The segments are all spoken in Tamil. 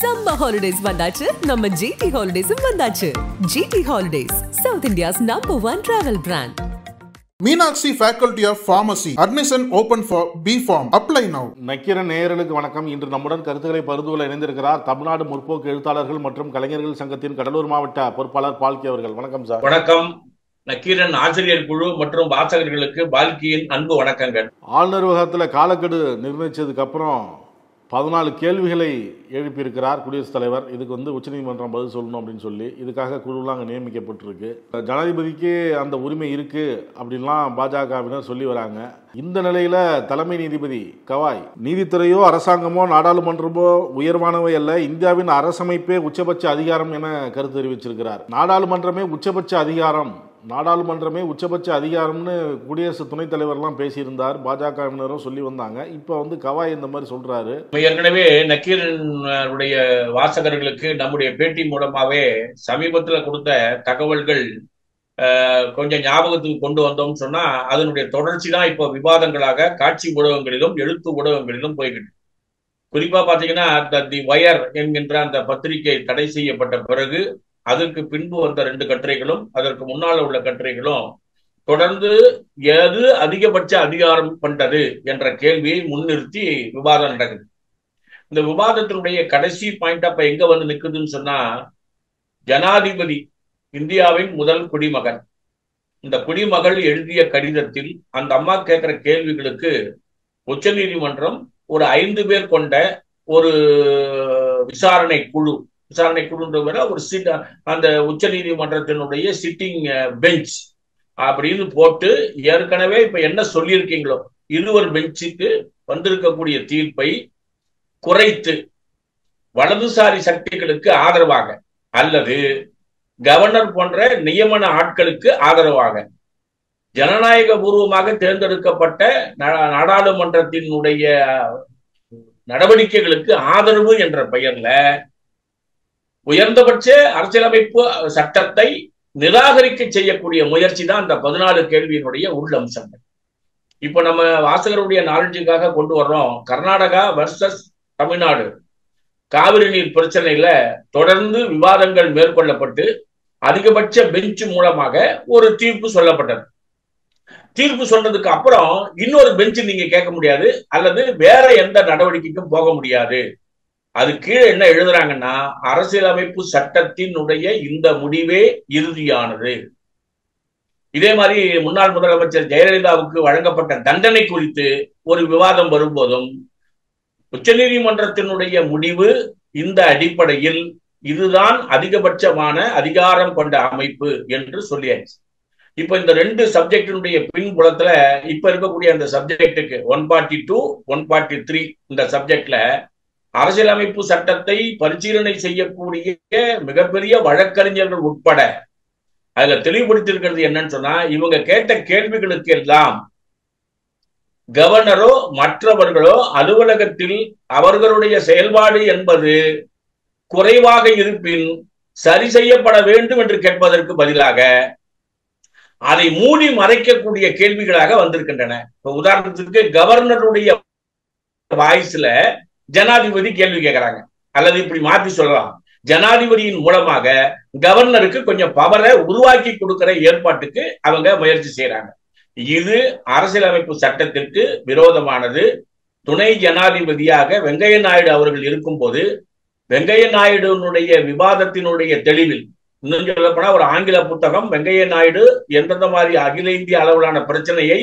Summer holidays வந்தாச்சு நம்ம GT Holidays வந்தாச்சு. GT Holidays, South India's #1 travel brand. Meenakshi Faculty of Pharmacy. Admission open for B.Pharm. Apply now. Nakkheeran நேயர்களுக்கு வணக்கம். இன்று நம்முடன் கருத்துக்களை பகிர்ந்து இணைந்திருக்கிறார் தமிழ்நாடு முற்போக்கு எழுத்தாளர்கள் மற்றும் கலைஞர்கள் சங்கத்தின் கடலூர் மாவட்ட பொறுப்பாளர் பால்கி அவர்கள். வணக்கம் சார். வணக்கம். நக்கீரன் ஆசிரியர் குழு மற்றும் வாசகர்களுக்கு பால்கியின் அன்பு வணக்கங்கள். ஆளுநர் விவகாரத்தில் காலக்கெடு நிர்ணயிச்சதுக்கு அப்புறம் 14 கேள்விகளை எழுப்பியிருக்கிறார் குடியரசுத் தலைவர். இதுக்கு உச்சநீதிமன்றம் பதில் சொல்லணும் அப்படின்னு சொல்லி இதுக்காக குழுலாம் அங்கே நியமிக்கப்பட்டிருக்கு. ஜனாதிபதிக்கு அந்த உரிமை இருக்கு அப்படின்லாம் பாஜகவினர் சொல்லி வராங்க. இந்த நிலையில தலைமை நீதிபதி கவாய் நீதித்துறையோ அரசாங்கமோ நாடாளுமன்றமோ உயர்வானவை அல்ல, இந்தியாவின் அரசமைப்பே உச்சபட்ச அதிகாரம் என கருத்து தெரிவிச்சிருக்கிறார். நாடாளுமன்றமே உச்சபட்ச அதிகாரம்னு குடியரசு துணைத் தலைவர்லாம் பேசியிருந்தார். பாஜகவினரும் சொல்லி வந்தாங்க. இப்ப கவாய் இந்த மாதிரி சொல்றாரு. ஏற்கனவே நக்கீரனுடைய வாசகர்களுக்கு நம்முடைய பேட்டி மூலமாவே சமீபத்தில் கொடுத்த தகவல்கள் கொஞ்சம் ஞாபகத்துக்கு கொண்டு வந்தோம்னு சொன்னா அதனுடைய தொடர்ச்சி தான் இப்போ விவாதங்களாக காட்சி ஊடகங்களிலும் எழுத்து ஊடகங்களிலும் போய்கிட்டு. குறிப்பா பாத்தீங்கன்னா தி வயர் என்கின்ற அந்த பத்திரிகை தடை செய்யப்பட்ட பிறகு அதற்கு பின்பு வந்த 2 கட்டுரைகளும் அதற்கு முன்னால் உள்ள கட்டுரைகளும் தொடர்ந்து எது அதிகபட்ச அதிகாரம் கொண்டது என்ற கேள்வியை முன்னிறுத்தி விவாதம் நடக்குது. இந்த விவாதத்தினுடைய கடைசி பாயிண்ட் அப்ப எங்க வந்து நிக்குதுன்னு சொன்னா, ஜனாதிபதி இந்தியாவின் முதல் குடிமகன். இந்த குடிமகள் எழுதிய கடிதத்தில் அந்த அம்மா கேட்கிற கேள்விகளுக்கு உச்ச நீதிமன்றம் ஒரு 5 பேர் கொண்ட ஒரு விசாரணை குழுன்ற ஒரு அந்த உச்ச நீதிமன்றத்தினுடைய சிட்டிங் பெஞ்ச் அப்படின்னு போட்டு ஏற்கனவே இப்ப என்ன சொல்லியிருக்கீங்களோ 20 பெஞ்சுக்கு வந்திருக்கக்கூடிய தீர்ப்பை குறைத்து வலதுசாரி சக்திகளுக்கு ஆதரவாக அல்லது கவர்னர் போன்ற நியமன ஆட்களுக்கு ஆதரவாக ஜனநாயக பூர்வமாக தேர்ந்தெடுக்கப்பட்ட நாடாளுமன்றத்தினுடைய நடவடிக்கைகளுக்கு ஆதரவு என்ற பெயர்ல உயர்ந்தபட்ச அரசியலமைப்பு சட்டத்தை நிராகரிக்க செய்யக்கூடிய முயற்சி தான் அந்த 14 கேள்வியினுடைய உள்ளம்சங்கள். இப்ப நம்ம வாசகருடைய நாலேஜுக்காக கொண்டு வர்றோம். கர்நாடகா வர்சஸ் தமிழ்நாடு காவிரி நீர் பிரச்சனையில தொடர்ந்து விவாதங்கள் மேற்கொள்ளப்பட்டு அதிகபட்ச பெஞ்ச் மூலமாக ஒரு தீர்ப்பு சொல்லப்பட்டது. தீர்ப்பு சொன்னதுக்கு அப்புறம் இன்னொரு பெஞ்ச் நீங்க கேட்க முடியாது அல்லது வேற எந்த நடவடிக்கைக்கும் போக முடியாது. அது கீழே என்ன எழுதுறாங்கன்னா, அரசியலமைப்பு சட்டத்தினுடைய இந்த முடிவே இறுதியானது. இதே மாதிரி முன்னாள் முதலமைச்சர் ஜெயலலிதாவுக்கு வழங்கப்பட்ட தண்டனை குறித்து ஒரு விவாதம் வரும்போதும் உச்ச நீதிமன்றத்தினுடைய முடிவு இந்த அடிப்படையில் இதுதான் அதிகபட்சமான அதிகாரம் கொண்ட அமைப்பு என்று சொல்லியாச்சு. இப்ப இந்த 2 சப்ஜெக்டினுடைய பின்புலத்துல இப்ப இருக்கக்கூடிய அந்த சப்ஜெக்டுக்கு 142, 143 இந்த சப்ஜெக்ட்ல அரசியலமைப்பு சட்டத்தை பரிசீலனை செய்யக்கூடிய மிகப்பெரிய வழக்கறிஞர்கள் உட்பட அதுல தெளிவுபடுத்தியிருக்கிறது என்னன்னு சொன்னா, இவங்க கேட்ட கேள்விகளுக்கு எல்லாம் கவர்னரோ மற்றவர்களோ அலுவலகத்தில் அவர்களுடைய செயல்பாடு என்பது குறைவாக இருப்பின் சரி செய்யப்பட வேண்டும் என்று கேட்பதற்கு பதிலாக அதை மூடி மறைக்கக்கூடிய கேள்விகளாக வந்திருக்கின்றன. இப்ப உதாரணத்துக்கு கவர்னருடைய வாய்ஸ்ல ஜனாதிபதி கேள்வி கேட்கிறாங்க, அல்லது இப்படி மாற்றி சொல்லலாம், ஜனாதிபதியின் மூலமாக கவர்னருக்கு கொஞ்சம் பவரை உருவாக்கி கொடுக்கிற ஏற்பாட்டுக்கு அவங்க முயற்சி செய்யறாங்க. இது அரசியலமைப்பு சட்டத்திற்கு விரோதமானது. துணை ஜனாதிபதியாக வெங்கையா நாயுடு அவர்கள் இருக்கும் போது வெங்கையா நாயுடுனுடைய விவாதத்தினுடைய தெளிவில், இன்னும் சொல்ல போனா ஒரு ஆங்கில புத்தகம் வெங்கையா நாயுடு எந்தெந்த மாதிரி அகில இந்திய அளவிலான பிரச்சனையை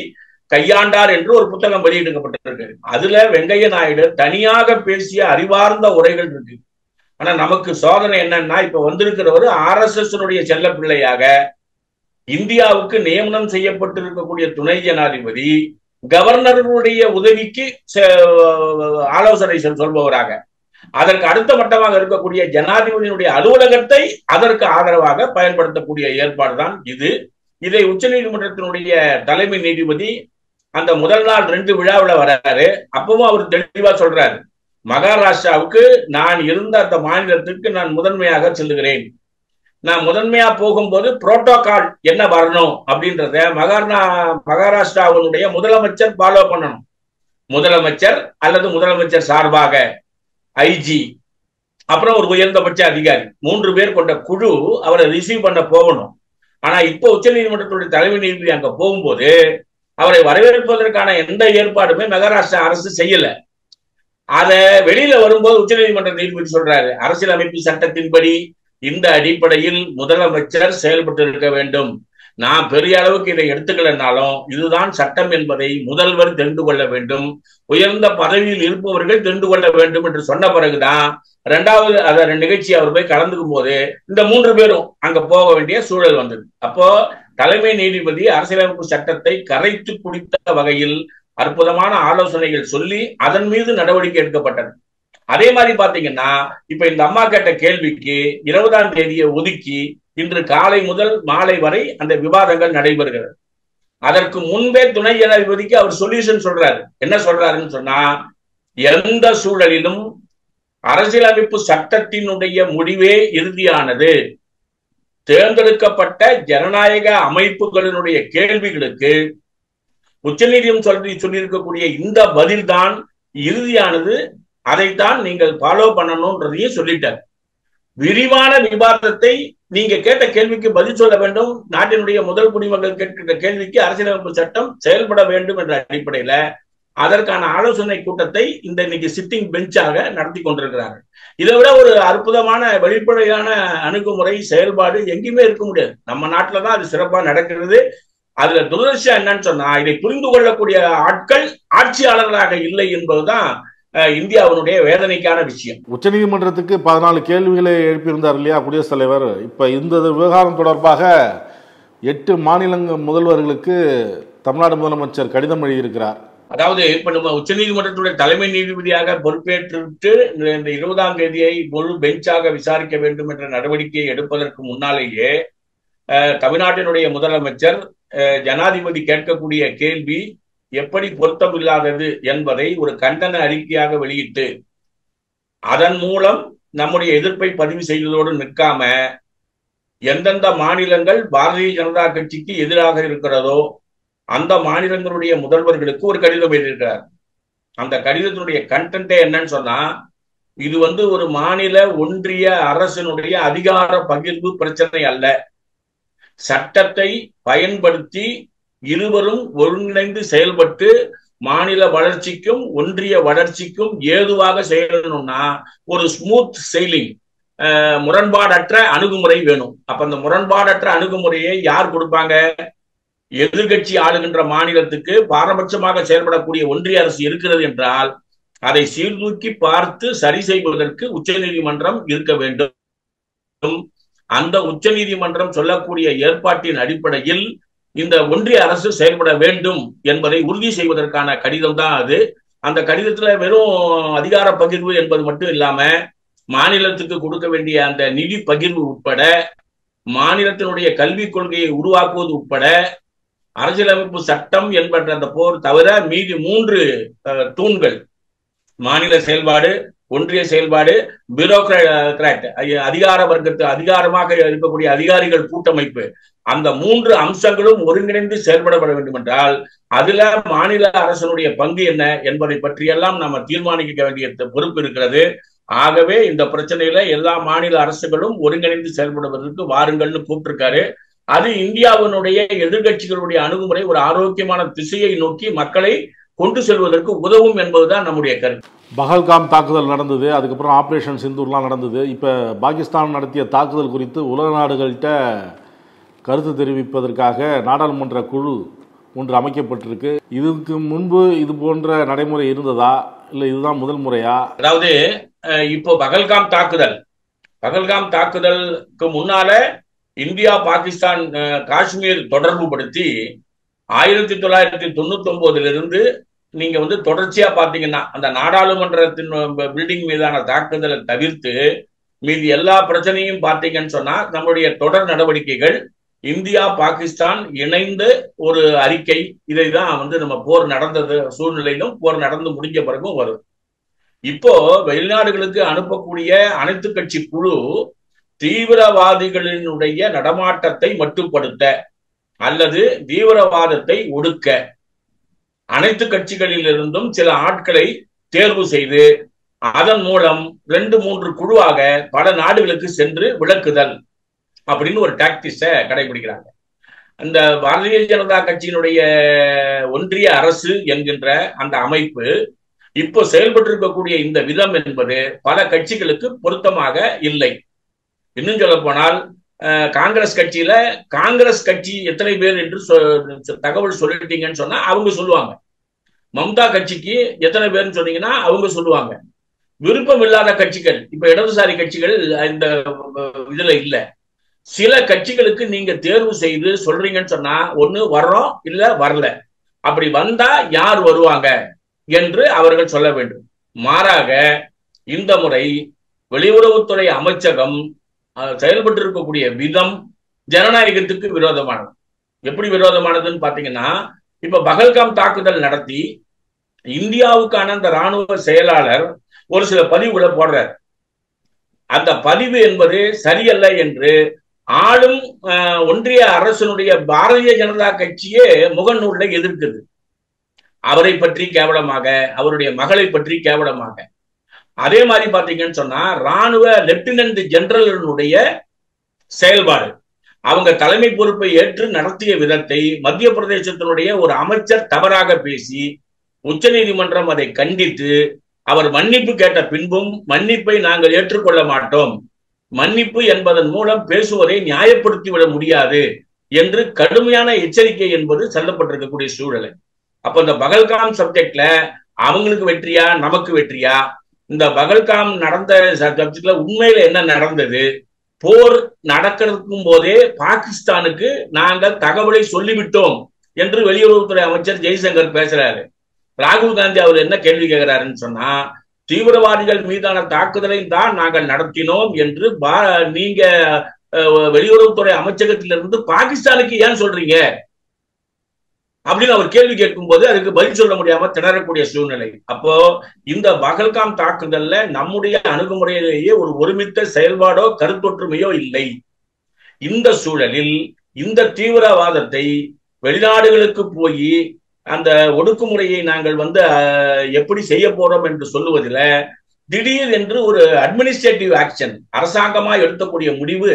கையாண்டார் என்று ஒரு புத்தகம் வெளியிடப்பட்டிருக்கு. அதுல வெங்கையா நாயுடு தனியாக பேசிய அறிவார்ந்த உரைகள் இருக்கு. ஆனா நமக்கு சோதனை என்னன்னா, இப்ப வந்திருக்கிறவர் RSS செல்ல பிள்ளையாக இந்தியாவுக்கு நியமனம் செய்யப்பட்டிருக்கக்கூடிய துணை ஜனாதிபதி கவர்னருடைய உதவிக்கு ஆலோசனை சொல்பவராக, அதற்கு அடுத்த மட்டமாக இருக்கக்கூடிய ஜனாதிபதியினுடைய அலுவலகத்தை அதற்கு ஆதரவாக பயன்படுத்தக்கூடிய ஏற்பாடுதான் இது. இதை உச்ச நீதிமன்றத்தினுடைய தலைமை நீதிபதி அந்த முதல் நாள் 2 விழாவில் வர்றாரு. அப்பவும் அவர் தெளிவா சொல்றாரு, மகாராஷ்டிராவுக்கு நான் இருந்த அந்த மாநிலத்திற்கு நான் முதன்மையாக செல்லுகிறேன். நான் முதன்மையா போகும்போது புரோட்டோகால் என்ன வரணும் அப்படின்றத மகாராஷ்டிராவுடைய முதலமைச்சர் ஃபாலோ பண்ணணும். முதலமைச்சர் அல்லது முதலமைச்சர் சார்பாக IG அப்புறம் ஒரு உயர்ந்தபட்ச அதிகாரி, 3 பேர் கொண்ட குழு அவரை ரிசீவ் பண்ண போகணும். ஆனா இப்போ உச்ச நீதிமன்றத்துடைய தலைமை நீதிபதி அங்க போகும்போது அவரை வரவேற்பதற்கான எந்த ஏற்பாடுமே மகாராஷ்டிரா அரசு செய்யல. அத வெளியில வரும்போது உச்ச நீதிமன்ற நீதிபதி சொல்றாரு, அரசியலமைப்பு சட்டத்தின்படி இந்த அடிப்படையில் முதலமைச்சர் செயல்பட்டு இருக்க வேண்டும். நான் பெரிய அளவுக்கு இதை எடுத்துக்கலனாலும் இதுதான் சட்டம் என்பதை முதல்வர் தெரிந்து கொள்ள வேண்டும், உயர்ந்த பதவியில் இருப்பவர்கள் தெரிந்து கொள்ள வேண்டும் என்று சொன்ன பிறகுதான் 2வது நிகழ்ச்சி அவர் போய் கலந்துக்கும் போது இந்த 3 பேரும் அங்க போக வேண்டிய சூழல் வந்தது. அப்போ தலைமை நீதிபதி அரசியலமைப்பு சட்டத்தை கரைத்து குடித்த வகையில் அற்புதமான ஆலோசனைகள் சொல்லி அதன் மீது நடவடிக்கை எடுக்கப்பட்டது. அதே மாதிரி பாத்தீங்கன்னா இப்ப இந்த அம்மா கேட்ட கேள்விக்கு 20ஆம் தேதியை ஒதுக்கி இன்று காலை முதல் மாலை வரை அந்த விவாதங்கள் நடைபெறுகிறது. அதற்கு முன்பே துணை ஜனாதிபதிக்கு அவர் சொல்யூஷன் சொல்றாரு. என்ன சொல்றாருன்னு சொன்னா, எந்த சூழலிலும் அரசியலமைப்பு சட்டத்தினுடைய முடிவே இறுதியானது. தேர்ந்தெடுக்கப்பட்ட ஜனநாயக அமைப்புகளினுடைய கேள்விகளுக்கு உச்சநீதிமன்றம் சொல்லியிருக்கக்கூடிய இந்த பதில்தான் இறுதியானது, அதைத்தான் நீங்கள் ஃபாலோ பண்ணணும்ன்றதையும் சொல்லிட்டார். விரிவான விவாதத்தை நீங்க கேட்ட கேள்விக்கு பதில் சொல்ல வேண்டும். நாட்டினுடைய முதல் குடிமக்கள் கேட்கின்ற கேள்விக்கு அரசியலமைப்பு சட்டம் செயல்பட வேண்டும் என்ற அடிப்படையில அதற்கான ஆலோசனை கூட்டத்தை இந்த இன்னைக்கு சிட்டிங் பெஞ்சாக நடத்தி கொண்டிருக்கிறார்கள். இதை விட ஒரு அற்புதமான வெளிப்படையான அணுகுமுறை செயல்பாடு எங்கேயுமே இருக்க முடியாது. நம்ம நாட்டில்தான் அது சிறப்பா நடக்கிறது. அதுல துரதிர்ஷ்டம் என்னன்னு சொன்னா, இதை புரிந்து கொள்ளக்கூடிய ஆட்கள் ஆட்சியாளர்களாக இல்லை என்பதுதான் இந்தியாவினுடைய வேதனைக்கான விஷயம். உச்சநீதிமன்றத்துக்கு 14 கேள்விகளை எழுப்பியிருந்தார் இல்லையா குடியரசுத் தலைவர். இப்ப இந்த விவகாரம் தொடர்பாக 8 மாநில முதல்வர்களுக்கு தமிழ்நாடு முதலமைச்சர் கடிதம் எழுதியிருக்கிறார். அதாவது இப்ப நம்ம உச்ச நீதிமன்றத்துடைய தலைமை நீதிபதியாக பொறுப்பேற்றுவிட்டு இந்த 20ஆம் தேதியை முழு பெஞ்சாக விசாரிக்க வேண்டும் என்ற நடவடிக்கையை எடுப்பதற்கு முன்னாலேயே தமிழ்நாட்டினுடைய முதலமைச்சர் ஜனாதிபதி கேட்கக்கூடிய கேள்வி எப்படி பொருத்தமில்லாதது என்பதை ஒரு கண்டன அறிக்கையாக வெளியிட்டு அதன் மூலம் நம்முடைய எதிர்ப்பை பதிவு செய்வதோடு நிற்காம எந்தெந்த மாநிலங்கள் பாரதிய ஜனதா கட்சிக்கு எதிராக இருக்கிறதோ அந்த மாநிலங்களுடைய முதல்வர்களுக்கு ஒரு கடிதம் எழுதியிருக்கிறார். அந்த கடிதத்தினுடைய கண்டென்ட்டே என்னன்னு சொன்னா, இது ஒரு மாநில ஒன்றிய அரசினுடைய அதிகார பகிர்வு பிரச்சனை அல்ல. சட்டத்தை பயன்படுத்தி இருவரும் ஒருங்கிணைந்து செயல்பட்டு மாநில வளர்ச்சிக்கும் ஒன்றிய வளர்ச்சிக்கும் ஏதுவாக செயலணும்னா ஒரு ஸ்மூத் செயிலிங், முரண்பாடற்ற அணுகுமுறை வேணும். அப்ப அந்த முரண்பாடற்ற அணுகுமுறையை யார் கொடுப்பாங்க? எதிர்கட்சி ஆளுகின்ற மாநிலத்துக்கு பாரபட்சமாக செயல்படக்கூடிய ஒன்றிய அரசு இருக்கிறது என்றால் அதை சீர்தூக்கி பார்த்து சரி செய்வதற்கு உச்ச நீதிமன்றம் இருக்க வேண்டும். அந்த உச்ச நீதிமன்றம் சொல்லக்கூடிய ஏற்பாட்டின் அடிப்படையில் இந்த ஒன்றிய அரசு செயல்பட வேண்டும் என்பதை உறுதி செய்வதற்கான கடிதம் தான் அது. அந்த கடிதத்துல வெறும் அதிகார பகிர்வு என்பது மட்டும் இல்லாம மாநிலத்துக்கு கொடுக்க வேண்டிய அந்த நிதி பகிர்வு உட்பட, மாநிலத்தினுடைய கல்விக் கொள்கையை உருவாக்குவது உட்பட, அரசியலமைப்பு சட்டம் என்பன்ற அந்த போர் தவிர மீதி 3 தூண்கள், மாநில செயல்பாடு, ஒன்றிய செயல்பாடு, பியூரோகிராட் அதிகார வர்க்கத்து அதிகாரமாக இருக்கக்கூடிய அதிகாரிகள் கூட்டமைப்பு, அந்த 3 அம்சங்களும் ஒருங்கிணைந்து செயல்படப்பட வேண்டும் என்றால் அதுல மாநில அரசனுடைய பங்கு என்ன என்பதை பற்றியெல்லாம் நம்ம தீர்மானிக்க வேண்டிய பொறுப்பு இருக்கிறது. ஆகவே இந்த பிரச்சனையில எல்லா மாநில அரசுகளும் ஒருங்கிணைந்து செயல்படுவதற்கு வாருங்கள்னு கூப்பிட்டிருக்காரு. அது இந்தியாவினுடைய எதிர்கட்சிகளுடைய அணுகுமுறை ஒரு ஆரோக்கியமான திசையை நோக்கி மக்களை கொண்டு செல்வதற்கு உதவும் என்பதுதான் நம்முடைய கருத்து. பஹல்காம் தாக்குதல் நடந்தது, அதுக்கப்புறம் ஆபரேஷன் சிந்தூர்லாம் நடந்தது. இப்ப பாகிஸ்தான் நடத்திய தாக்குதல் குறித்து உலக நாடுகள்கிட்ட கருத்து தெரிவிப்பதற்காக நாடாளுமன்ற குழு ஒன்று அமைக்கப்பட்டிருக்கு. இதுக்கு முன்பு இது போன்ற நடைமுறை இருந்ததா, இல்ல இதுதான் முதல் முறையா? அதாவது இப்போ பஹல்காம் தாக்குதலுக்கு முன்னால இந்தியா பாகிஸ்தான் காஷ்மீர் தொடர்பு படுத்தி 1999 நீங்க தொடர்ச்சியா பாத்தீங்கன்னா அந்த நாடாளுமன்றத்தின் பில்டிங் மீதான தாக்குதலை தவிர்த்து மீதி எல்லா பிரச்சனையும் பாத்தீங்கன்னு சொன்னா நம்முடைய தொடர் நடவடிக்கைகள் இந்தியா பாகிஸ்தான் இணைந்த ஒரு அறிக்கை. இதைதான் நம்ம போர் நடந்தது சூழ்நிலையிலும் போர் நடந்து முடிஞ்ச பிறகும் வரும். இப்போ வெளிநாடுகளுக்கு அனுப்பக்கூடிய அனைத்து கட்சி குழு தீவிரவாதிகளினுடைய நடமாட்டத்தை மட்டுப்படுத்த அல்லது தீவிரவாதத்தை ஒடுக்க அனைத்து கட்சிகளிலிருந்தும் சில ஆட்களை தேர்வு செய்து அதன் மூலம் 2-3 குழுவாக பல நாடுகளுக்கு சென்று விளக்குதல் அப்படின்னு ஒரு டாக்டிஸை கடைபிடிக்கிறாங்க. அந்த பாரதிய ஜனதா கட்சியினுடைய ஒன்றிய அரசு என்கின்ற அந்த அமைப்பு இப்போ செயல்பட்டு இருக்கக்கூடிய இந்த விதம் என்பது பல கட்சிகளுக்கு பொருத்தமாக இல்லை. இன்னும் சொல்ல போனால் காங்கிரஸ் கட்சியில காங்கிரஸ் கட்சி எத்தனை பேர் என்று தகவல் சொல்லிட்டீங்கன்னு சொன்னா அவங்க சொல்லுவாங்க. மம்தா கட்சிக்கு எத்தனை பேர்னு சொன்னீங்கன்னா அவங்க சொல்லுவாங்க. விருப்பம் இல்லாத கட்சிகள், இப்ப இடதுசாரி கட்சிகள் இந்த இதுல இல்ல. சில கட்சிகளுக்கு நீங்க தேர்வு செய்து சொல்றீங்கன்னு சொன்னா ஒண்ணு வர்றோம் இல்ல வரல, அப்படி வந்தா யார் வருவாங்க என்று அவர்கள் சொல்ல வேண்டும். மாறாக இந்த முறை வெளியுறவுத்துறை அமைச்சகம் செயல்பட்டு இருக்கக்கூடிய விதம் ஜனநாயகத்துக்கு விரோதமானது. எப்படி விரோதமானதுன்னு பாத்தீங்கன்னா, இப்ப பகல்காம் தாக்குதல் நடத்தி இந்தியாவுக்கான அந்த ராணுவ செயலாளர் ஒரு சில பதிவுகளை போடுறார். அந்த பதிவு என்பது சரியல்ல என்று ஆளும் ஒன்றிய அரசனுடைய பாரதிய ஜனதா கட்சியே முகநூல்ல எதிர்க்குது. அவரை பற்றி கேவலமாக, அவருடைய மகளை பற்றி கேவலமாக. அதே மாதிரி பாத்தீங்கன்னு சொன்னா ராணுவ லெப்டினன்ட் ஜெனரலுடைய செயல்பாடு, அவங்க தலைமை பொறுப்பை ஏற்று நடத்திய விதத்தை மத்திய பிரதேசத்தினுடைய ஒரு அமைச்சர் தவறாக பேசி உச்ச நீதிமன்றம் அதை கண்டித்து அவர் மன்னிப்பு கேட்ட பின்பும் மன்னிப்பை நாங்கள் ஏற்றுக்கொள்ள மாட்டோம், மன்னிப்பு என்பதன் மூலம் பேசுவதை நியாயப்படுத்திவிட முடியாது என்று கடுமையான எச்சரிக்கை என்பது சொல்லப்பட்டிருக்கக்கூடிய சூழல். அப்ப இந்த பகல்காம் சப்ஜெக்ட்ல அவங்களுக்கு வெற்றியா நமக்கு வெற்றியா? இந்த பகல்காம் நடந்த சப்ஜெக்ட்ல உண்மையில என்ன நடந்தது? போர் நடக்கிறதுக்கும் போதே பாகிஸ்தானுக்கு நாங்கள் தகவலை சொல்லிவிட்டோம் என்று வெளியுறவுத்துறை அமைச்சர் ஜெய்சங்கர் பேசுறாரு. ராகுல் காந்தி அவர் என்ன கேள்வி கேட்கிறாருன்னு சொன்னா, தீவிரவாதிகள் மீதான தாக்குதலை தான் நாங்கள் நடத்தினோம் என்று நீங்க வெளியுறவுத்துறை அமைச்சகத்திலிருந்து பாகிஸ்தானுக்கு ஏன் சொல்றீங்க அப்படின்னு அவர் கேள்வி கேட்கும் போது அதுக்கு பதில் சொல்ல முடியாம திணறக்கூடிய சூழ்நிலை. அப்போ இந்த பகல்காம் தாக்குதல்ல நம்முடைய அணுகுமுறையிலேயே ஒரு ஒருமித்த செயல்பாடோ கருத்தொற்றுமையோ இல்லை. இந்த சூழலில் இந்த தீவிரவாதத்தை வெளிநாடுகளுக்கு போய் அந்த ஒடுக்குமுறையை நாங்கள் எப்படி செய்ய போறோம் என்று சொல்லுவதில் திடீர் என்று ஒரு அட்மினிஸ்ட்ரேட்டிவ் ஆக்ஷன் அரசாங்கமா எடுக்கக்கூடிய முடிவு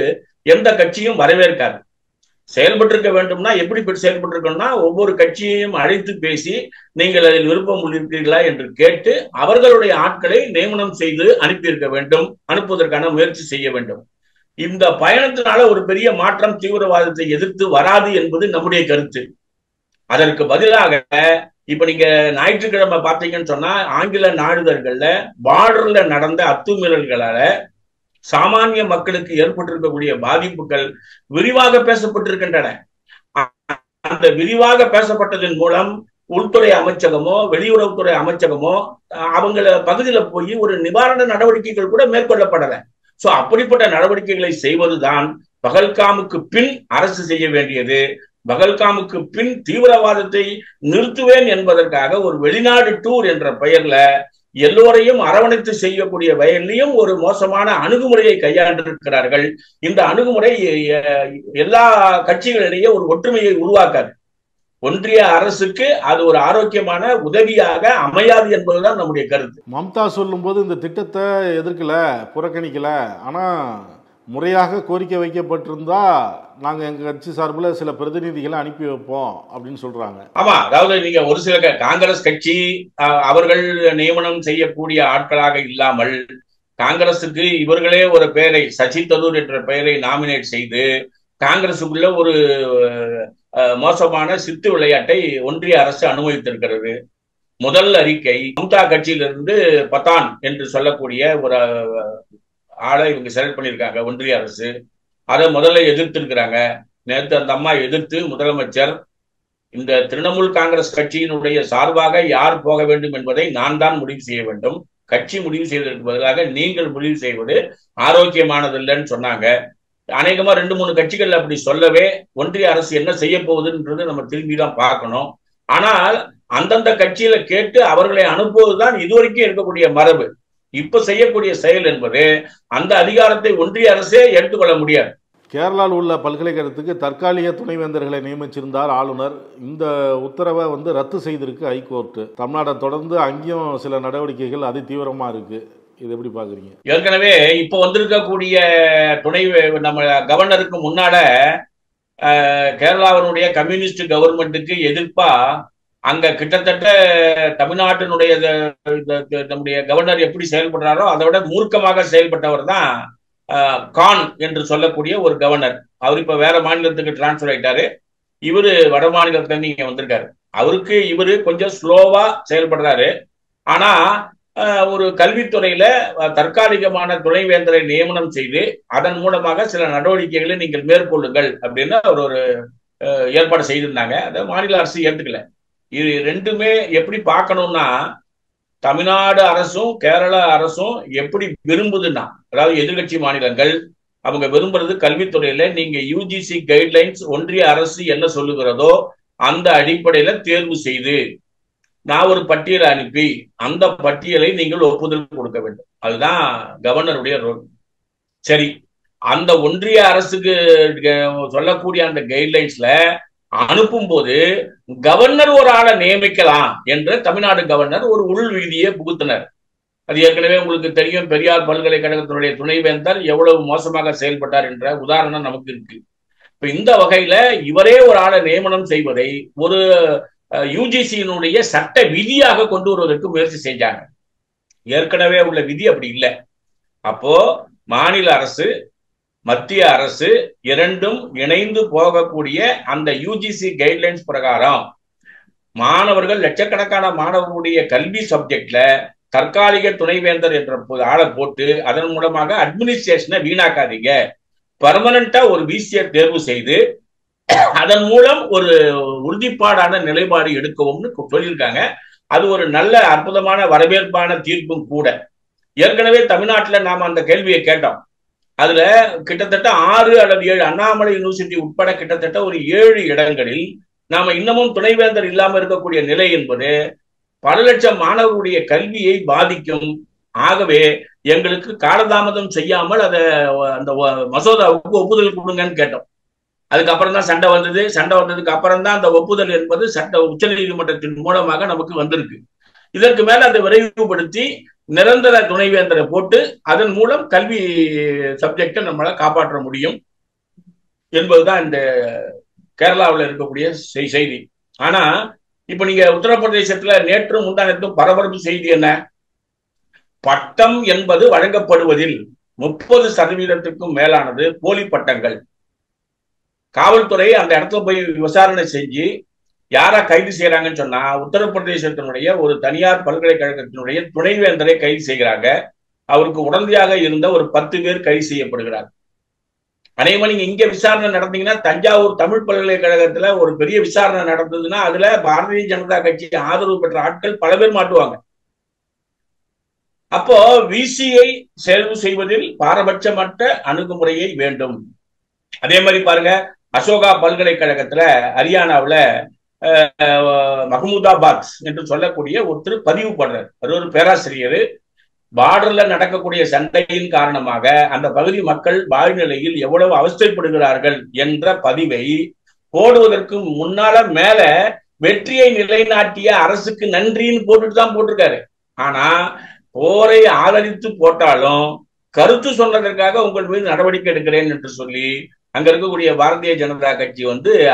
எந்த கட்சியும் வரவேற்காது. செயல்பட்டிருக்க வேண்டும்னா எப்படி செயல்பட்டு இருக்கணும்னா ஒவ்வொரு கட்சியையும் அழைத்து பேசி நீங்கள் அதில் விருப்பம் இருக்கிறீர்களா என்று கேட்டு அவர்களுடைய ஆட்களை நியமனம் செய்து அனுப்பியிருக்க வேண்டும், அனுப்புவதற்கான முயற்சி செய்ய வேண்டும். இந்த பயணத்தினால ஒரு பெரிய மாற்றம் தீவிரவாதத்தை எதிர்த்து வராது என்பது நம்முடைய கருத்து. அதற்கு பதிலாக இப்ப நீங்க ஞாயிற்றுக்கிழமை பார்த்தீங்கன்னு சொன்னா ஆங்கில நாளிதழ்கள்ல பார்டர்ல நடந்த அத்துமீறல்களால சாமானிய மக்களுக்கு ஏற்பட்டிருக்கக்கூடிய பாதிப்புகள் விரிவாக பேசப்பட்டிருக்கின்றன. அந்த விரிவாக பேசப்பட்டதன் மூலம் உள்துறை அமைச்சகமோ வெளியுறவுத்துறை அமைச்சகமோ அவங்கள பகுதியில போய் ஒரு நிவாரண நடவடிக்கைகள் கூட மேற்கொள்ளப்படல. சோ அப்படிப்பட்ட நடவடிக்கைகளை செய்வதுதான் பகல்காமுக்கு பின் அரசு செய்ய வேண்டியது. பகல்காமுக்கு பின் தீவிரவாதத்தை நிறுத்துவேன் என்பதற்காக ஒரு வெளிநாடு டூர் என்ற பெயர்ல எல்லோரையும் அரவணைத்து செய்யக்கூடிய வகையிலையும் ஒரு மோசமான அணுகுமுறையை கையாண்டிருக்கிறார்கள். இந்த அணுகுமுறை எல்லா கட்சிகளிடையே ஒரு ஒற்றுமையை உருவாக்காது. ஒன்றிய அரசுக்கு அது ஒரு ஆரோக்கியமான உதவியாக அமையாது என்பதுதான் நம்முடைய கருத்து. மம்தா சொல்லும் போது இந்த திட்டத்தை எதிர்க்கல, புறக்கணிக்கல, ஆனா முறையாக கோரிக்கை வைக்கப்பட்டிருந்தா நாங்க எங்க கட்சி சார்பில் சில பிரதிநிதிகளை அனுப்பி வைப்போம் அப்படின்னு சொல்றாங்க. ஆமா, அதாவது நீங்க ஒரு சில காங்கிரஸ் கட்சி அவர்கள் நியமனம் செய்யக்கூடிய ஆட்களாக இல்லாமல் காங்கிரசுக்கு இவர்களே ஒரு பெயரை சசி தரூர் என்ற பெயரை நாமினேட் செய்து காங்கிரசுக்குள்ள ஒரு மோசமான சித்து விளையாட்டை ஒன்றிய அரசு அனுமதித்திருக்கிறது. முதல் அறிக்கை மம்தா கட்சியிலிருந்து பதான் என்று சொல்லக்கூடிய ஒரு ஆளை இவங்க செலக்ட் பண்ணியிருக்காங்க ஒன்றிய அரசு. அதை முதல்ல எதிர்த்திருக்கிறாங்க. நேற்று அந்த அம்மா எதிர்த்து முதலமைச்சர் இந்த திரிணாமுல் காங்கிரஸ் கட்சியினுடைய சார்பாக யார் போக வேண்டும் என்பதை நான் தான் முடிவு செய்ய வேண்டும், கட்சி முடிவு செய்வதற்கு பதிலாக நீங்கள் முடிவு செய்வது ஆரோக்கியமானதில்லைன்னு சொன்னாங்க. அநேகமா 2-3 கட்சிகள் அப்படி சொல்லவே ஒன்றிய அரசு என்ன செய்ய போகுதுன்றது நம்ம திரும்பிதான் பார்க்கணும். ஆனால் அந்தந்த கட்சியில கேட்டு அவர்களை அனுப்புவதுதான் இதுவரைக்கும் இருக்கக்கூடிய மரபு. இப்ப செய்யக்கூடிய செயல் என்பது அந்த அதிகாரத்தை ஒன்றிய அரசே எடுத்துக்கொள்ள முடியாது. கேரளாவில் உள்ள பல்கலைக்கழகத்துக்கு தற்காலிக துணைவேந்தர்களை நியமிச்சிருந்தார் ஆளுநர். இந்த உத்தரவை ரத்து செய்திருக்கு ஹைகோர்ட்டு. தமிழ்நாட்டை தொடர்ந்து அங்கேயும் சில நடவடிக்கைகள் அதி தீவிரமா இருக்கு. இது எப்படி பாக்குறீங்க? ஏற்கனவே இப்ப வந்திருக்கக்கூடிய நம்ம கவர்னருக்கு முன்னால கேரளாவினுடைய கம்யூனிஸ்ட் கவர்மெண்ட்டுக்கு எதிர்ப்பா அங்க கிட்டத்தட்ட தமிழ்நாட்டினுடைய நம்முடைய கவர்னர் எப்படி செயல்படுறாரோ அதை விட மூர்க்கமாக செயல்பட்டவர் தான் கான் என்று சொல்லக்கூடிய ஒரு கவர்னர். அவர் இப்ப வேற மாநிலத்துக்கு டிரான்ஸ்பர் ஆயிட்டாரு. இவரு வட மாநிலத்துல இங்க வந்திருக்காரு. அவருக்கு இவரு கொஞ்சம் ஸ்லோவா செயல்படுறாரு. ஆனா ஒரு கல்வித்துறையில தற்காலிகமான துணைவேந்தரை நியமனம் செய்து அதன் மூலமாக சில நடவடிக்கைகளை நீங்கள் மேற்கொள்ளுங்கள் அப்படின்னு அவர் ஒரு ஏற்பாடு செய்திருந்தாங்க. அதை மாநில அரசு ஏற்றுக்கல. இது ரெண்டுமே எப்படி பார்க்கணும்னா, தமிழ்நாடு அரசும் கேரள அரசும் எப்படி விரும்புதுன்னா, அதாவது எதிர்கட்சி மாநிலங்கள் அவங்க விரும்புறது கல்வித்துறையில நீங்க யூஜிசி கைட்லைன்ஸ் ஒன்றிய அரசு என்ன சொல்லுகிறதோ அந்த அடிப்படையில தேர்வு செய்து நான் ஒரு பட்டியலை அனுப்பி அந்த பட்டியலை நீங்கள் ஒப்புதல் கொடுக்க வேண்டும். அதுதான் கவர்னருடைய ரோல். சரி, அந்த ஒன்றிய அரசுக்கு சொல்லக்கூடிய அந்த கைட்லைன்ஸ்ல அனுப்பும் போது கவர்னர் ஒரு ஆளை நியமிக்கலாம் என்ற தமிழ்நாடு கவர்னர் ஒரு உள் விதியை புகுத்தினர். அது ஏற்கனவே உங்களுக்கு தெரியும். பெரியார் பல்கலைக்கழகத்தினுடைய துணைவேந்தர் எவ்வளவு மோசமாக செயல்பட்டார் என்ற உதாரணம் நமக்கு இருக்கு. இப்ப இந்த வகையில இவரே ஒரு ஆளை நியமனம் செய்வதை ஒரு யூஜிசியினுடைய சட்ட விதியாக கொண்டு வருவதற்கு முயற்சி செஞ்சாங்க. ஏற்கனவே உள்ள விதி அப்படி இல்லை. அப்போ மாநில அரசு மத்திய அரசு இரண்டும் இணைந்து போகக்கூடிய அந்த யூஜிசி கைட்லைன்ஸ் பிரகாரம் மாணவர்கள் லட்சக்கணக்கான மாணவர்களுடைய கல்வி சப்ஜெக்ட்ல தற்காலிக துணைவேந்தர் என்ற ஆளை போட்டு அதன் மூலமாக அட்மினிஸ்ட்ரேஷனை வீணாக்காதீங்க, பர்மனண்டா ஒரு விசியை தேர்வு செய்து அதன் மூலம் ஒரு உறுதிப்பாடான நிலைப்பாடு எடுக்கவும்னு சொல்லியிருக்காங்க. அது ஒரு நல்ல அற்புதமான வரவேற்பான தீர்ப்பும் கூட. ஏற்கனவே தமிழ்நாட்டுல நாம அந்த கேள்வியை கேட்டோம். அதுல கிட்டத்தட்ட 6 அல்லது 7 அண்ணாமலை யூனிவர்சிட்டி உட்பட கிட்டத்தட்ட ஒரு 7 இடங்களில் நாம இன்னமும் துணைவேந்தர் இல்லாம இருக்கக்கூடிய நிலை என்பது பல லட்சம் மாணவர்களுடைய கல்வியை பாதிக்கும். ஆகவே எங்களுக்கு காலதாமதம் செய்யாமல் அதை அந்த மசோதாவுக்கு ஒப்புதல் கொடுங்கன்னு கேட்டோம். அதுக்கப்புறம் தான் சண்டை வந்தது. சண்டை வந்ததுக்கு அப்புறம் தான் அந்த ஒப்புதல் என்பது உச்ச நீதிமன்றத்தின் மூலமாக நமக்கு வந்திருக்கு. இதற்கு மேல அதை விரைவுபடுத்தி நிரந்தர துணைவேந்தரை போட்டு அதன் மூலம் கல்வி சப்ஜெக்டை நம்மளால காப்பாற்ற முடியும் என்பதுதான் இந்த கேரளாவில் இருக்கக்கூடிய செய்தி. ஆனா இப்ப நீங்க உத்தரப்பிரதேசத்துல நேற்று முந்தானத்தும் பரபரப்பு செய்தி என்ன? பட்டம் என்பது வழங்கப்படுவதில் 30% மேலானது போலி பட்டங்கள். காவல்துறை அந்த இடத்துல போய் விசாரணை செஞ்சு யாரா கைது செய்யறாங்கன்னு சொன்னா உத்தரப்பிரதேசத்தினுடைய ஒரு தனியார் பல்கலைக்கழகத்தினுடைய துணைவேந்தரை கைது செய்கிறாங்க. அவருக்கு உடந்தையாக இருந்த ஒரு 10 பேர் கைது செய்யப்படுகிறார். அநேகமா நீங்க இங்க விசாரணை நடந்தீங்கன்னா தஞ்சாவூர் தமிழ் பல்கலைக்கழகத்துல ஒரு பெரிய விசாரணை நடந்ததுன்னா அதுல பாரதிய ஜனதா கட்சி ஆதரவு பெற்ற ஆட்கள் பல பேர் மாட்டுவாங்க. அப்போ விசிஐ தேர்வு செய்வதில் பாரபட்சமற்ற அணுகுமுறையை வேண்டும். அதே மாதிரி பாருங்க, அசோகா பல்கலைக்கழகத்துல ஹரியானாவுல மஹமூதாபாத் என்று சொல்லக்கூடிய ஒருத்தர் பதிவு பண்றார். அது ஒரு பேராசிரியர். பார்டர்ல நடக்கக்கூடிய சண்டையின் காரணமாக அந்த பகுதி மக்கள் வாழ்நிலையில் எவ்வளவு அவஸ்தைப்படுகிறார்கள் என்ற பதிவை போடுவதற்கு முன்னால மேல வெற்றியை நிலைநாட்டிய அரசுக்கு நன்றின்னு போட்டுட்டு தான் போட்டிருக்காரு. ஆனா போரை ஆதரித்து போட்டாலும் கருத்து சொன்னதற்காக உங்கள் மீது நடவடிக்கை எடுக்கிறேன் என்று சொல்லி அங்க இருக்கக்கூடிய பாரதிய ஜனதா கட்சி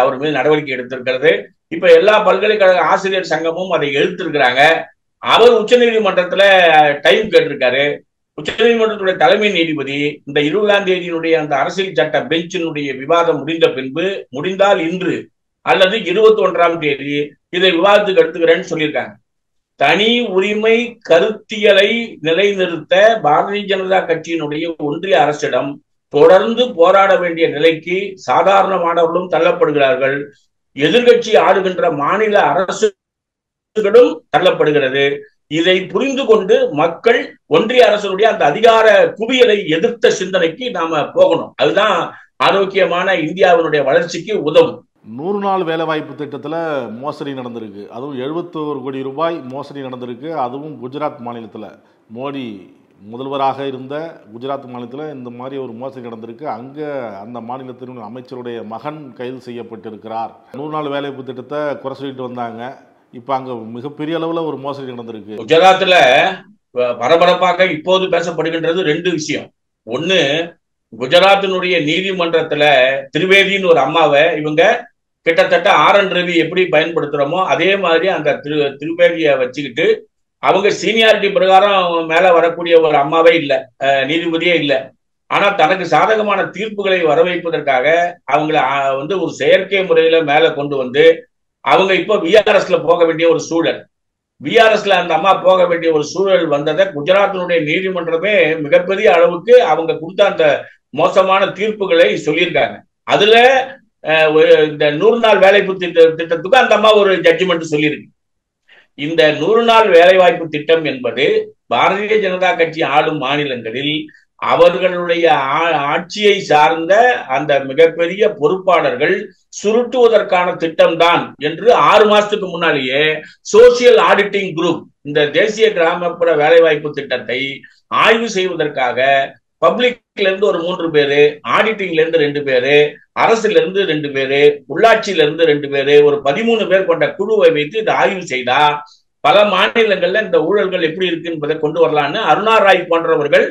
அவர் மீது நடவடிக்கை எடுத்திருக்கிறது. இப்ப எல்லா பல்கலைக்கழக ஆசிரியர் சங்கமும் அதை எழுத்திருக்கிறாங்க. அவர் உச்ச நீதிமன்றத்துல டைம் கேட்டிருக்காரு. உச்ச நீதிமன்றத்துடைய தலைமை நீதிபதி இந்த 20ஆம் தேதியினுடைய அந்த அரசியல் சட்ட பெஞ்சினுடைய விவாதம் முடிந்த பின்பு, முடிந்தால் இன்று அல்லது 21ஆம் தேதி இதை விவாதத்துக்கு எடுத்துக்கிறேன்னு சொல்லியிருக்காங்க. தனி உரிமை கருத்தியலை நிலைநிறுத்த பாரதிய ஜனதா கட்சியினுடைய ஒன்றிய அரசிடம் தொடர்ந்து போராட வேண்டிய நிலைக்கு சாதாரணமானவர்களும் தள்ளப்படுகிறார்கள். எதிர்கட்சி ஆளுகின்ற மாநில அரசுகளும் தள்ளப்படுகிறது. இதை புரிந்து கொண்டு மக்கள் ஒன்றிய அரசுடைய அந்த அதிகார குவியலை எதிர்த்த சிந்தனைக்கு நாம போகணும். அதுதான் ஆரோக்கியமான இந்தியாவினுடைய வளர்ச்சிக்கு உதவும். 100 நாள் வேலைவாய்ப்பு திட்டத்தில் மோசடி நடந்திருக்கு. அதுவும் 71 கோடி ரூபாய் மோசடி நடந்திருக்கு. அதுவும் குஜராத் மாநிலத்தில் மோடி முதல்வராக இருந்த குஜராத் மாநிலத்தில் இந்த மாதிரி ஒரு மோசடி நடந்திருக்கு. அங்கே அந்த மாநிலத்தின் அமைச்சருடைய மகன் கைது செய்யப்பட்டிருக்கிறார். 100 நாள் வேலைவாய்ப்பு திட்டத்தை குறை சொல்லிட்டு வந்தாங்க. இப்போ அங்கே மிகப்பெரிய அளவில் ஒரு மோசடி நடந்திருக்கு. குஜராத்தில் பரபரப்பாக இப்போது பேசப்படுகின்றது 2 விஷயம். ஒன்று, குஜராத்தினுடைய நீதிமன்றத்துல திரிவேதின்னு ஒரு அம்மாவை இவங்க கிட்டத்தட்ட ஆர்.என். ரவி எப்படி பயன்படுத்துறோமோ அதே மாதிரி அந்த திரிவேதியை வச்சுக்கிட்டு அவங்க சீனியாரிட்டி பிரகாரம் மேல வரக்கூடிய ஒரு அம்மாவே இல்லை, நீதிபதியே இல்லை. ஆனா தனக்கு சாதகமான தீர்ப்புகளை வர வைப்பதற்காக அவங்கள ஒரு செயற்கை முறையில மேல கொண்டு வந்து அவங்க இப்போ விஆர்எஸ்ல போக வேண்டிய ஒரு சூழல், விஆர்எஸ்ல அந்த அம்மா போக வேண்டிய ஒரு சூழல் வந்ததை குஜராத்தினுடைய நீதிமன்றமே மிகப்பெரிய அளவுக்கு அவங்க கொடுத்த அந்த மோசமான தீர்ப்புகளை சொல்லியிருக்காங்க. அதுல இந்த 100 நாள் வேலைவாய்ப்பு திட்டத்துக்கு அந்த அம்மா ஒரு ஜட்ஜ்மெண்ட் சொல்லியிருக்கு. இந்த 100 நாள் வேலைவாய்ப்பு திட்டம் என்பது பாரதிய ஜனதா கட்சி ஆளும் மாநிலங்களில் அவர்களுடைய ஆட்சியை சார்ந்த அந்த மிகப்பெரிய பொறுப்பாளர்கள் சுருட்டுவதற்கான திட்டம்தான் என்று 6 மாசத்துக்கு முன்னாலேயே சோசியல் ஆடிட்டிங் குரூப் இந்த தேசிய கிராமப்புற வேலைவாய்ப்பு திட்டத்தை ஆய்வு செய்வதற்காக பப்ளிக்ல இருந்து ஒரு 3 பேரு, ஆடிட்டிங்ல இருந்து 2 பேரு, அரசுல இருந்து 2 பேரு, உள்ளாட்சியில இருந்து 2 பேரு, ஒரு 13 பேர் கொண்ட குழுவை வைத்து இதை ஆய்வு செய்தா பல மாநிலங்கள்ல இந்த ஊழல்கள் எப்படி இருக்கு என்பதை கொண்டு வரலான்னு அருணா ராய் போன்றவர்கள்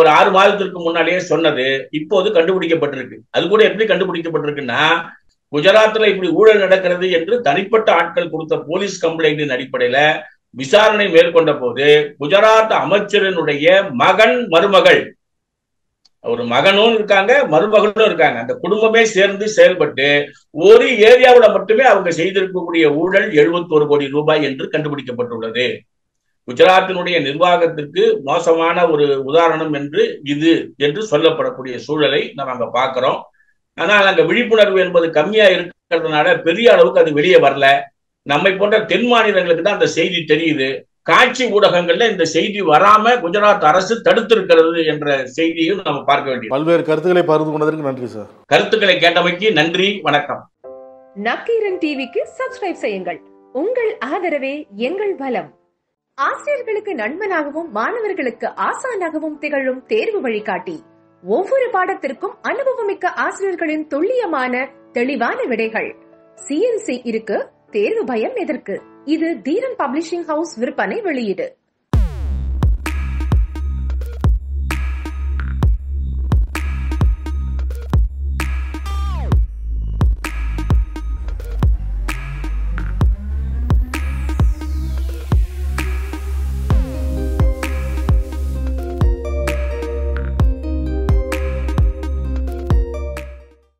ஒரு 6 மாதத்திற்கு முன்னாலேயே சொன்னது இப்போது கண்டுபிடிக்கப்பட்டிருக்கு. அது கூட எப்படி கண்டுபிடிக்கப்பட்டிருக்குன்னா, குஜராத்ல இப்படி ஊழல் நடக்கிறது என்று தனிப்பட்ட ஆட்கள் கொடுத்த போலீஸ் கம்ப்ளைண்டின் அடிப்படையில விசாரணை மேற்கொண்ட போது குஜராத் அமைச்சரினுடைய மகன், மருமகள், ஒரு மகனும் இருக்காங்க, மருமகளும் இருக்காங்க, அந்த குடும்பமே சேர்ந்து செயல்பட்டு ஒரு ஏரியாவில் மட்டுமே அவங்க செய்திருக்கக்கூடிய ஊழல் 71 கோடி ரூபாய் என்று கண்டுபிடிக்கப்பட்டுள்ளது. குஜராத்தினுடைய நிர்வாகத்திற்கு மோசமான ஒரு உதாரணம் என்று சொல்லப்படக்கூடிய சூழலை நம்ம அங்க பார்க்கிறோம். ஆனால் அங்க விழிப்புணர்வு என்பது கம்மியா இருக்கிறதுனால பெரிய அளவுக்கு அது வெளியே வரல. நம்மை போன்ற தென் மாநிலங்களுக்கு தான் அந்த செய்தி தெரியுது. காட்சி ஊடகங்கள்ல இந்த செய்தி வராம குஜராத் அரசு தடுத்திருக்கிறது என்ற செய்தியும் நம்ம பார்க்க வேண்டியது. பல்வேறு கருத்துக்களை பகிர்ந்து கொண்டதற்கு நன்றி சார். கருத்துக்களை கேட்டமைக்கு நன்றி, வணக்கம். நக்கீரன் டிவிக்கு சப்ஸ்கிரைப் செய்யுங்கள். உங்கள் ஆதரவே எங்கள் பலம். ஆசிரியர்களுக்கு நண்பனாகவும் மாணவர்களுக்கு ஆசானாகவும் திகழும் தேர்வு வழிகாட்டி. ஒவ்வொரு பாடத்திற்கும் அனுபவமிக்க ஆசிரியர்களின் துல்லியமான தெளிவான விடைகள். CNC இருக்கு, தேர்வு பயம் எதற்கு? இது தீரன் பப்ளிஷிங் ஹவுஸ் விற்பனை வெளியீடு.